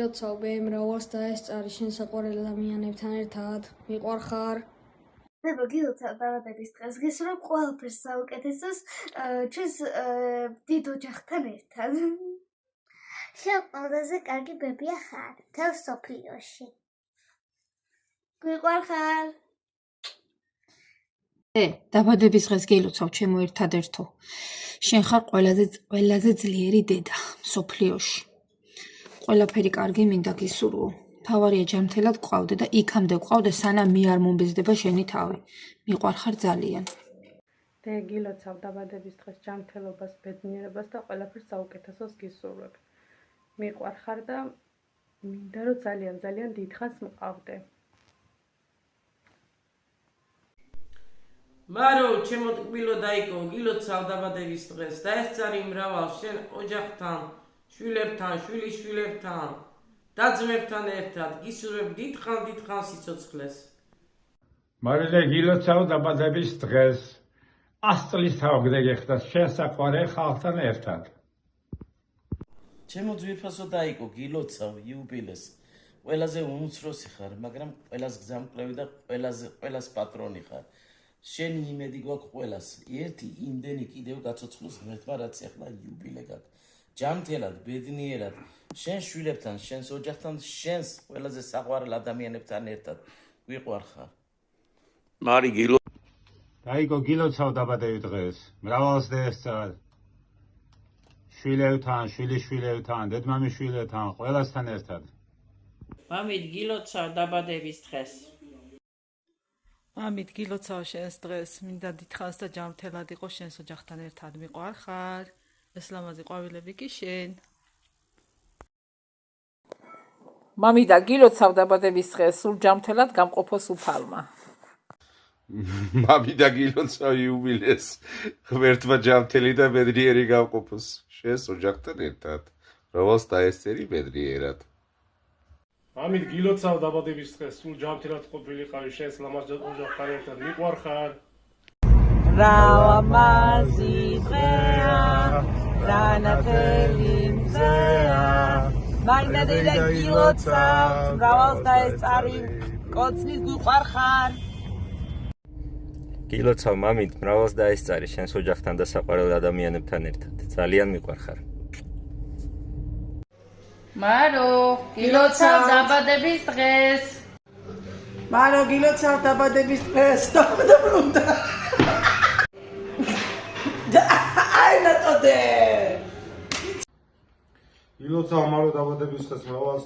Გილოცავ მრავალს და ეს წარი შენ საყვარელ ადამიანებთან ერთად მიყვარხარ? ნება გილოცავ დაბადების დღეს გესურვებ ყველაფერს საუკეთესოს ჩვენს დიდ ოჯახთან ერთად. შენ ყველაზე კარგი ბებია ხარ მთელ სოფლიოში. გვიყვარხარ. დაბადების დღეს გილოცავ ჩემო ერთადერთო. შენ ხარ ყველაზე ძლიერი დედა სოფლიოში. ყველაფერი კარგი მინდა გისურვო. თავარია ჯამთელად გყავდე და იქამდე გყავდე სანამ მე არ მომბეზდება შენი თავი. მიყვარხარ ძალიან. გილოცავ დაბადების დღეს ჯამთელობას, ბედნიერებას და ყველაფერს საუკეთესოს გისურვებ. მიყვარხარ და მინდა რომ ძალიან დიდხანს მყავდე. მარო, ჩემო ტკბილო დაიკო, გილოცავ დაბადების დღეს და ეს წარი მრავალ შენ ოჯახთან, შვილებთან, შვილიშვილებთან, და-ძმებთან ერთად გისურვებ დიდხან სიცოცხლეს. მარილე გილოცავ დაბადების დღეს 100 წლის თავგდე გეხდა შენ საყვარელ ხალხთან ერთად. ჩემო ძვირფასო დაიკო, გილოცავ იუბილეს. ყველაზე უმცროსი ხარ, მაგრამ ყველას გზამკვლევი და ყველას პატრონი ხარ. შენი იმედი გვაქვს ყველას. ერთი იმდენი კიდევ გაცოცხლოს ღმერთმა, რაც ახლა იუბილე გაქვს. ჯამთელად, ბედნიერად, შენ შვილებთან, შენს ოჯახთან, შენს ყველაზე საყვარელ ადამიანებთან ერთად გვიყვარხარ. მარი გილო დაიკო გილოცავ დაბადების დღეს მრავალს და ეს წარი შვილებთან, შვილიშვილებთან, დედმამიშვილებთან, ყველასთან ერთად. მამით გილოცავ დაბადების დღეს. მამით გილოცავ შენს დღეს, მინდა დიდხანს და ჯამთელად იყო შენს ოჯახთან ერთად მიყვარხარ. ეს ლამაზი ყვავილები კი შენ. მამიდა გილოცავ დაბადების დღეს, სულ ჯამთელად გამყოფოს უფალმა. მამიდა გილოცავ იუბილეს, ღმერთმა ჯამთელი და ბედნიერი გავყოფოს შენს ოჯახთან ერთად, რომელს დაესწერი ბედნიერად. მამით გილოცავ დაბადების დღეს, სულ ჯამთელად ყოფილიყავი შენს ლამაზ ოჯახთან ერთად მიყვარხარ. რავამაზი დღეა, რანახელი მზეა, მაგნადე და გილოცავ, მრავალს და ეს წარი კოცნის გვიყვარხარ. გილოცავ მამით მრავალს და ეს წარი შენს ოჯახთან და საყვარელ ადამიანებთან ერთად. ძალიან მიყვარხარ. მარო, გილოცავ დაბადების დღეს. მარო გილოცავ დაბადების დღეს. აი ნატოდე. გილოცავ მარო დაბადების დღეს მრავალს